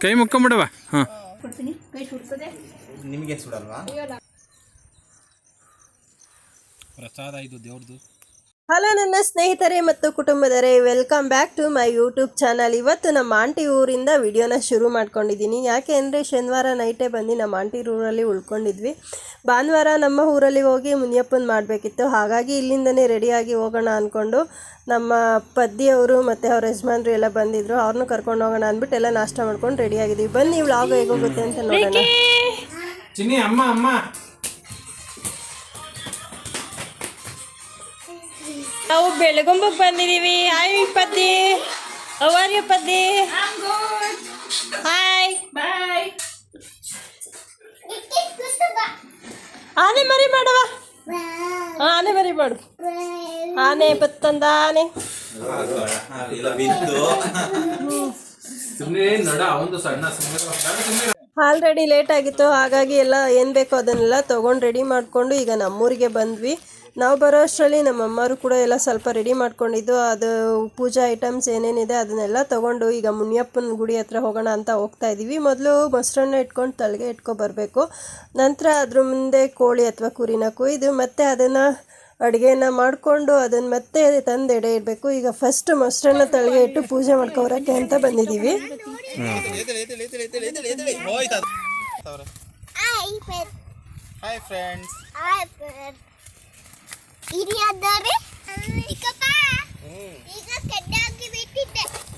ಕೈ ಮುಕ್ಕೊಂಬಿಡವ. ಹಾಂ, ನಿಮಗೆ ಸುಡಲ್ವಾ? ಪ್ರಸಾದ ಇದು ದೇವ್ರದು. ಹಲೋ ನನ್ನ ಸ್ನೇಹಿತರೆ ಮತ್ತು ಕುಟುಂಬದವರೇ, welcome back to my YouTube channel. ಇವತ್ತು ನಮ್ಮ ಆಂಟಿ ಊರಿಂದ ವಿಡಿಯೋನ ಶುರು ಮಾಡ್ಕೊಂಡಿದ್ದೀನಿ. ಯಾಕೆ ಅಂದರೆ ಶನಿವಾರ ನೈಟೇ ಬಂದು ನಮ್ಮ ಆಂಟಿ ಊರಲ್ಲಿ ಉಳ್ಕೊಂಡಿದ್ವಿ. ಭಾನುವಾರ ನಮ್ಮ ಊರಲ್ಲಿ ಹೋಗಿ ಮುನಿಯಪ್ಪನ ಮಾಡಬೇಕಿತ್ತು. ಹಾಗಾಗಿ ಇಲ್ಲಿಂದನೇ ರೆಡಿಯಾಗಿ ಹೋಗೋಣ ಅಂದ್ಕೊಂಡು ನಮ್ಮ ಪದ್ದಿಯವರು ಮತ್ತು ಅವ್ರ ಯಜಮಾನ್ರು ಎಲ್ಲ ಬಂದಿದ್ದರು. ಅವ್ರನ್ನೂ ಕರ್ಕೊಂಡು ಹೋಗೋಣ ಅಂದ್ಬಿಟ್ಟು ಎಲ್ಲ ನಾಷ್ಟ ಮಾಡ್ಕೊಂಡು ರೆಡಿಯಾಗಿದ್ದೀವಿ. ಬನ್ನಿ ವ್ಲಾಗ್ ಹೇಗೋಗುತ್ತೆ ಅಂತ ನೋಡೋಣ. ಚಿನ್ನಿ ಅಮ್ಮ ಅಮ್ಮ ನಾವು ಬೆಳಗೊಂಬಕ್ಕೆ ಬಂದಿದ್ದೀವಿ. Hi Paddi, how are you Paddi? Hi bye. ಆನೆ ಮರಿ ಮಾಡವ, ಆನೆ ಮರಿ ಮಾಡು. ಆನೆ ಬತ್ತಂದ ಆನೆ. ಆಲ್ರೆಡಿ ಲೇಟ್ ಆಗಿತ್ತು, ಹಾಗಾಗಿ ಎಲ್ಲ ಏನು ಬೇಕೋ ಅದನ್ನೆಲ್ಲ ತೊಗೊಂಡು ರೆಡಿ ಮಾಡಿಕೊಂಡು ಈಗ ನಮ್ಮೂರಿಗೆ ಬಂದ್ವಿ. ನಾವು ಬರೋ ಅಷ್ಟರಲ್ಲಿ ನಮ್ಮ ಅಮ್ಮರು ಕೂಡ ಎಲ್ಲ ಸ್ವಲ್ಪ ರೆಡಿ ಮಾಡ್ಕೊಂಡಿದ್ದು. ಅದು ಪೂಜಾ ಐಟಮ್ಸ್ ಏನೇನಿದೆ ಅದನ್ನೆಲ್ಲ ತೊಗೊಂಡು ಈಗ ಮುನಿಯಪ್ಪನ ಗುಡಿ ಹತ್ರ ಹೋಗೋಣ ಅಂತ ಹೋಗ್ತಾ ಇದ್ದೀವಿ. ಮೊದಲು ಮೊಸರನ್ನ ಇಟ್ಕೊಂಡು ತಲೆಗೆ ಇಟ್ಕೊಬರ್ಬೇಕು. ನಂತರ ಅದ್ರ ಮುಂದೆ ಕೋಳಿ ಅಥವಾ ಕುರಿನ ಕೊಯ್ದು ಮತ್ತೆ ಅದನ್ನು ಅಡುಗೆನ ಮಾಡಿಕೊಂಡು ಅದನ್ನು ಮತ್ತೆ ತಂದು ಎಡೆ ಇಡಬೇಕು. ಈಗ ಫಸ್ಟ್ ಮೊಸರನ್ನ ತಲೆಗೆ ಇಟ್ಟು ಪೂಜೆ ಮಾಡ್ಕೊಬರೋಕ್ಕೆ ಅಂತ ಬಂದಿದ್ದೀವಿ. Hi friends.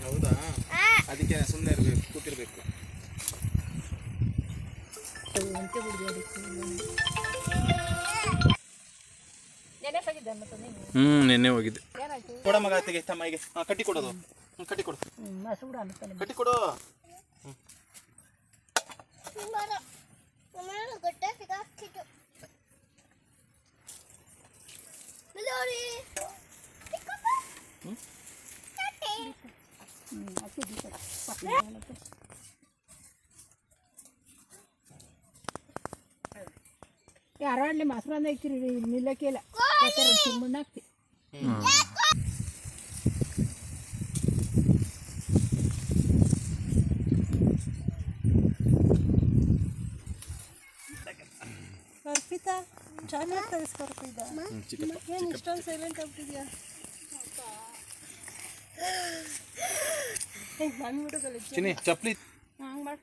ಹೌದಾ, ಅದಕ್ಕೆ ಸುಮ್ಮನೆ ಇರಬೇಕು, ಕೂತಿರ್ಬೇಕು. ನೆನ್ನೆ ಹೋಗಿದ್ದೆ. ಕೊಡ ಮಗ, ತೆಗೆ ತಮ್ಮಗೆ ಕಟ್ಟಿ ಕೊಡೋದು. ಕಟ್ಟಿ ಕೊಡು, ಕಟ್ಟಿ ಕೊಡು. ಯಾರಲ್ಲಿ ಮೊಸರನ್ನ ಇಕ್ಕಿರಿ ನಿಲ್ಲಕ್ಕಿಲ್ಲ, ಸುಮ್ಮನೆ ಹಾಕ್ತಿ. ಅರ್ಪಿತಾ ಚೆನ್ನಾಗಿ ತರಿಸ್ಕೊಡ್ತಿದ್ದ. ಏನು ಇಷ್ಟೊಂದು ಸೈಲೆಂಟ್ ಆಗ್ತಿದ್ಯಾ? ಚಿನ್ನಿ ಚಪ್ಲಿ ಹಂಗೆ ಮಾಡಿ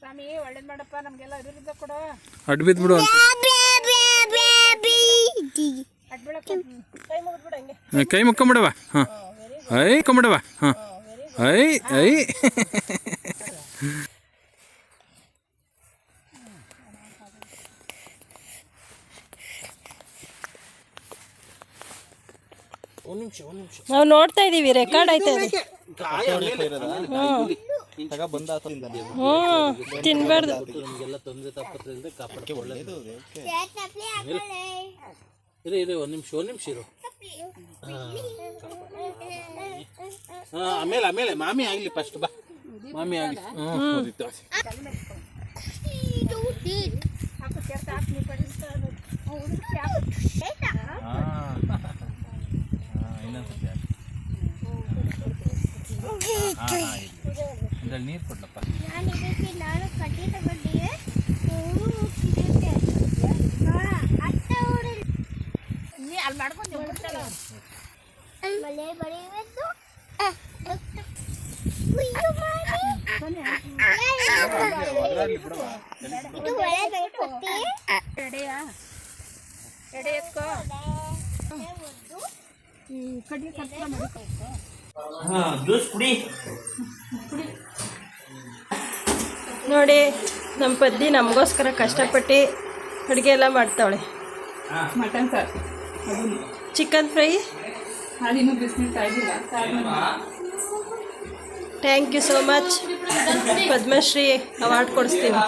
ಸ್ವಾಮಿ, ಒಳ್ಳೇದು ಮಾಡಪ್ಪ, ನಮಗೆಲ್ಲ ಅಭಿವೃದ್ಧಿ ಕೊಡು. ಅಡ್ಡ ಬಿದ್ಬಿಡು ಅಂತ. ಕೈ ಮುಕ್ಕೊಂಬಿಡವ. ಹಾಂ, ಐ ಮುಕ್ಕೊಂಬಿಡವ. ಹಾಂ, ಐ ಐ. ನಾವು ನೋಡ್ತಾ ಇದ್ದೀವಿ, ರೆಕಾರ್ಡ್ ಆಯ್ತಾ ಇದೆ. ತಿನ್ಬಾರ್ದು. ಒಂದು ನಿಮಿಷ ಇರು. ಆಮೇಲೆ ಆಮೇಲೆ ಮಾಮಿ ಆಗಲಿ ಫಸ್ಟ್. ಬಾ ಮಾಮಿ ಆಗಲಿ. ನೀರು ಕೊಡ್ಲಪ್ಪ. ಅಲ್ಲಿ ಮಾಡ್ಕೊಂಡು ನೋಡಿ, ನಮ್ಮ ಪದ್ದಿ ನಮಗೋಸ್ಕರ ಕಷ್ಟಪಟ್ಟು ಅಡುಗೆ ಎಲ್ಲ ಮಾಡ್ತಾವಳೆ. ಮಟನ್ ಸಾರು, ಚಿಕನ್ ಫ್ರೈ, ಅದಿನ್ನೂ ಬಿಸ್ನೆಸ್ ಆಗಿಲ್ಲ. Thank you so much. Padmashri award ಕೊಡಿಸ್ತೀವಿ.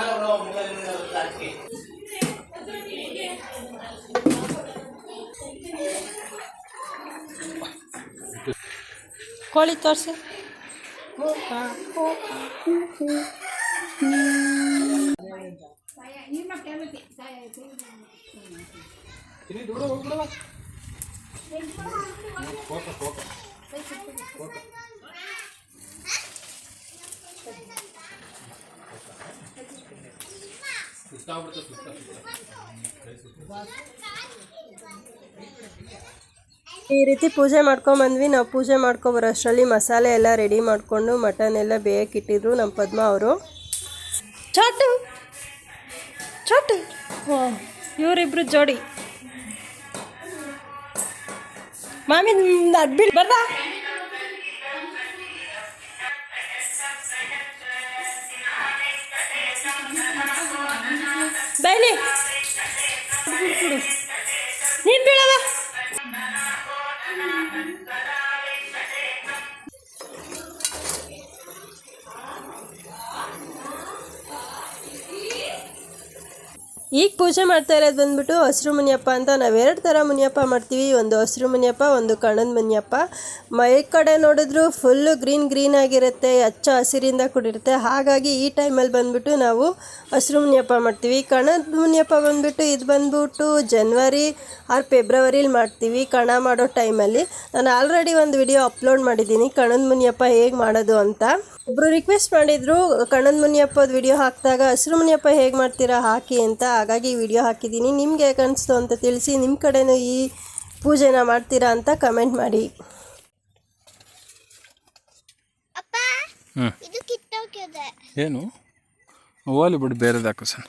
ಕೋಳಿ ತೋರಿಸಿ. ಈ ರೀತಿ ಪೂಜೆ ಮಾಡ್ಕೊಂಬಂದ್ವಿ. ನಾವು ಪೂಜೆ ಮಾಡ್ಕೊಬರೋ ಅಷ್ಟರಲ್ಲಿ ಮಸಾಲೆ ಎಲ್ಲ ರೆಡಿ ಮಾಡಿಕೊಂಡು ಮಟನ್ ಎಲ್ಲ ಬೇಯಕ್ಕಿಟ್ಟಿದ್ರು ನಮ್ಮ ಪದ್ಮ ಅವರು. ಚಾಟು ಚಾಟು ಇವರಿಬ್ರು ಜೋಡಿ. ಮಾಮಿ ಅಡ್ಬಿಡ್ ಬರ್ರ. ಬೈಲಿ ನೀನು ಬೀಳವ. ಈಗ ಪೂಜೆ ಮಾಡ್ತಾ ಇರೋದು ಬಂದ್ಬಿಟ್ಟು ಹಸಿರು ಮುನಿಯಪ್ಪ ಅಂತ. ನಾವು 2 ಥರ ಮುನಿಯಪ್ಪ ಮಾಡ್ತೀವಿ, ಒಂದು ಹಸಿರು ಮುನಿಯಪ್ಪ, ಒಂದು ಕಣದ ಮುನಿಯಪ್ಪ. ಮೈ ಕಡೆ ನೋಡಿದ್ರು ಫುಲ್ಲು ಗ್ರೀನ್ ಆಗಿರುತ್ತೆ, ಹಚ್ಚ ಹಸಿರಿಂದ ಕೂಡಿರುತ್ತೆ. ಹಾಗಾಗಿ ಈ ಟೈಮಲ್ಲಿ ಬಂದ್ಬಿಟ್ಟು ನಾವು ಹಸಿರು ಮುನಿಯಪ್ಪ ಮಾಡ್ತೀವಿ. ಕಣದ ಮುನಿಯಪ್ಪ ಬಂದ್ಬಿಟ್ಟು ಇದು ಬಂದ್ಬಿಟ್ಟು ಜನವರಿ ಆರ್ ಫೆಬ್ರವರಿಲಿ ಮಾಡ್ತೀವಿ, ಕಣ ಮಾಡೋ ಟೈಮಲ್ಲಿ. ನಾನು ಆಲ್ರೆಡಿ ಒಂದು ವಿಡಿಯೋ ಅಪ್ಲೋಡ್ ಮಾಡಿದ್ದೀನಿ ಕಣದ ಮುನಿಯಪ್ಪ ಹೇಗೆ ಮಾಡೋದು ಅಂತ. ಒಬ್ಬರು ರಿಕ್ವೆಸ್ಟ್ ಮಾಡಿದರು ಕಣದ ಮುನಿಯಪ್ಪದ ವಿಡಿಯೋ ಹಾಕಿದಾಗ ಹಸಿರು ಮುನಿಯಪ್ಪ ಹೇಗೆ ಮಾಡ್ತೀರಾ ಹಾಕಿ ಅಂತ. ಹಾಗಾಗಿ ವಿಡಿಯೋ ಹಾಕಿದ್ದೀನಿ. ನಿಮ್ಗೆ ಹೇಗೆ ಅನಿಸ್ತು ಅಂತ ತಿಳಿಸಿ. ನಿಮ್ಮ ಕಡೆನೂ ಈ ಪೂಜೆನ ಮಾಡ್ತೀರಾ ಅಂತ ಕಮೆಂಟ್ ಮಾಡಿ. ಇದು ಕಿತ್ತೋಗಿದೆ. ಏನು ಓಲಿ ಬಿಡು, ಬೇರೆದು ಹಾಕು ಸರ್.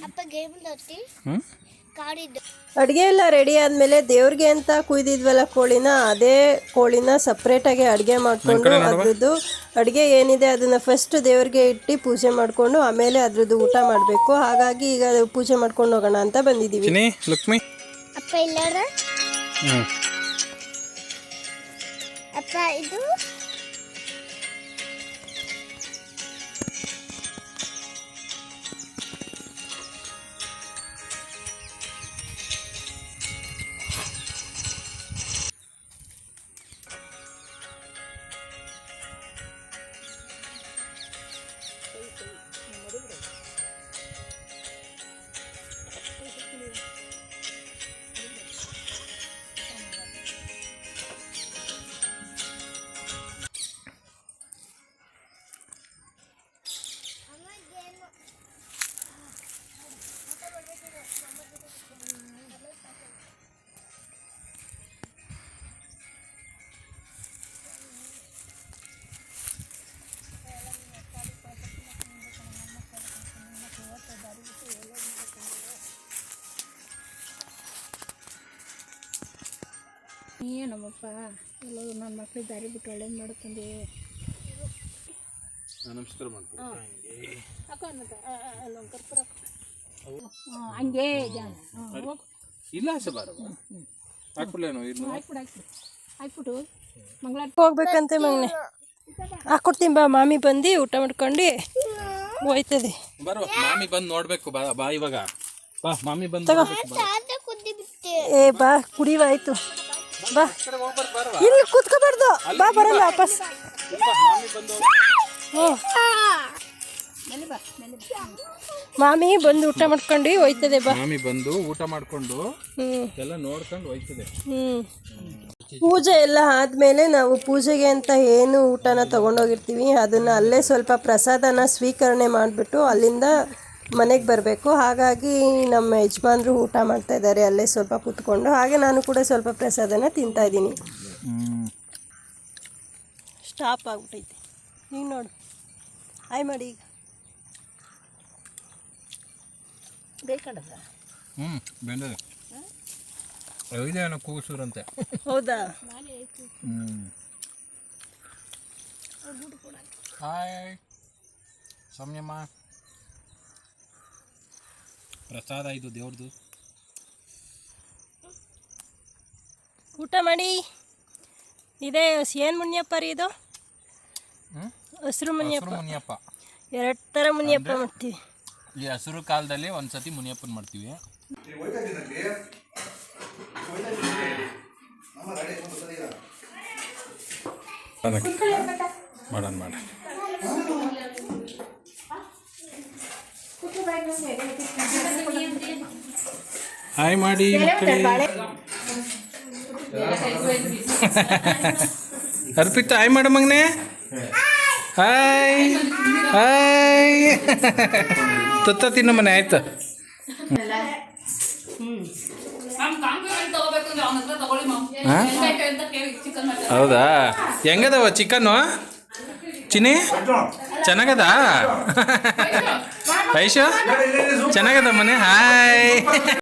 ಅಪ್ಪ ಗೇಮ್ ಕಾಡಿದ್ದು ಅಡುಗೆ ಎಲ್ಲ ರೆಡಿ ಆದಮೇಲೆ ದೇವ್ರಿಗೆ ಅಂತ ಕುಯ್ದಿದ್ವಲ್ಲ ಕೋಳಿನ, ಅದೇ ಕೋಳಿನ ಸಪ್ರೇಟಾಗಿ ಅಡುಗೆ ಮಾಡಿಕೊಂಡು ಅದ್ರದ್ದು ಅಡುಗೆ ಏನಿದೆ ಅದನ್ನು ಫಸ್ಟ್ ದೇವ್ರಿಗೆ ಇಟ್ಟು ಪೂಜೆ ಮಾಡಿಕೊಂಡು ಆಮೇಲೆ ಅದ್ರದ್ದು ಊಟ ಮಾಡಬೇಕು. ಹಾಗಾಗಿ ಈಗ ಪೂಜೆ ಮಾಡ್ಕೊಂಡು ಹೋಗೋಣ ಅಂತ ಬಂದಿದ್ದೀವಿ. ಲಕ್ಷ್ಮಿ ಅಪ್ಪ ಇಲ್ಲಾರ ಅಪ್ಪ ಇದು ಏನಮ್ಮಪ್ಪ ಎಲ್ಲ ನನ್ನ ಮಕ್ಳಿಗೆ ದಾರಿ ಬಿಟ್ಟು ಒಳ್ಳೇದು ಮಾಡ್ಕೊಂಡೆ. ನಮಸ್ಕಾರ ಮಾಡ್ತೀನಿ ಹಂಗೆ ಇಲ್ಲ ಸಬಾರ ಹಾಕ್ಬಿಡ್ಲೇನು ಹಾಕ್ಬಿಟ್ಟು ಮಂಗಳಾರ ಹೋಗ್ಬೇಕಂತೆ ಮಗನೆ. ಹಾಕ್ಕೊಡ್ತೀನಿ ಬಾ. ಮಾಮಿ ಬಂದು ಊಟ ಮಾಡ್ಕೊಂಡು ಹೋಯ್ತದೆ. ಬರುವ ಮಾಮಿ ಬಂದು ನೋಡ್ಬೇಕು. ಬಾ ಇವಾಗ ಬಾ ಮಾಮಿ ಬಂದು ಏ ಬಾ ಕುಡಿವಾಯ್ತು ಬಾ. ಇಲ್ಲಿ ಕೂತ್ಕೋಬಾರ್ದು ಬಾ, ಬರಲ್ಲ ವಾಪಸ್. ಮಾಮಿ ಬಂದು ಊಟ ಮಾಡ್ಕೊಂಡು ಹೋಯ್ತದೆ ಬಾ. ಮಾಮಿ ಬಂದು ಊಟ ಮಾಡ್ಕೊಂಡು ಎಲ್ಲ ನೋಡ್ಕೊಂಡು ಹೋಯ್ತದೆ. ಪೂಜೆ ಎಲ್ಲ ಆದಮೇಲೆ ನಾವು ಪೂಜೆಗೆ ಅಂತ ಏನು ಊಟನ ತೊಗೊಂಡೋಗಿರ್ತೀವಿ ಅದನ್ನು ಅಲ್ಲೇ ಸ್ವಲ್ಪ ಪ್ರಸಾದನ ಸ್ವೀಕರಣೆ ಮಾಡಿಬಿಟ್ಟು ಅಲ್ಲಿಂದ ಮನೆಗೆ ಬರಬೇಕು. ಹಾಗಾಗಿ ನಮ್ಮ ಯಜಮಾನ್ರು ಊಟ ಮಾಡ್ತಾ ಇದ್ದಾರೆ ಅಲ್ಲೇ ಸ್ವಲ್ಪ ಕೂತ್ಕೊಂಡು. ಹಾಗೆ ನಾನು ಕೂಡ ಸ್ವಲ್ಪ ಪ್ರಸಾದನ ತಿಂತಾಯಿದ್ದೀನಿ. ಸ್ಟಾಪ್ ಆಗ್ಬಿಟ್ಟೈತೆ ಈಗ ನೋಡು. ಆಯ್ ಮಾಡಿ ಈಗ ಬೇಕಂಡ ಬೆಂದದೆ ಇದೇನೋ ಕೂಸೂರಂತೆ. ಹೌದಾ? ಹಾಯ್ ಸೌಮ್ಯಮ್ಮ, ಪ್ರಸಾದ ಇದು ದೇವ್ರದು. ಊಟ ಮಾಡಿ. ಇದೇ ಏನು ಮುನಿಯಪ್ಪ ರೀ ಇದು? ಹಸಿರು ಮುನಿಯಪ್ಪ. 2 ಥರ ಮುನಿಯಪ್ಪ ಮಾಡ್ತೀವಿ. ಈ ಹಸಿರು ಕಾಲದಲ್ಲಿ ಒಂದ್ಸತಿ ಮುನಿಯಪ್ಪನ ಮಾಡ್ತೀವಿ. ಮಾಡೋಣ ಹಾಯ್ ಮಾಡಿ ಅರ್ಪಿತ ಹಾಯ್ ಮಾಡ ಮಗನೆ. ಹಾಯ್ ಹಾಯ್ ತುತ್ತ ತಿನ್ನು ಮನೆ ಆಯ್ತು. ಹಾ? ಹೌದಾ ಹೆಂಗದವ ಚಿಕನ್ನು ಚಿನಿ ಚೆನ್ನಾಗದ ಐಶು ಚೆನ್ನಾಗದ ಮನೆ ಹಾಯ್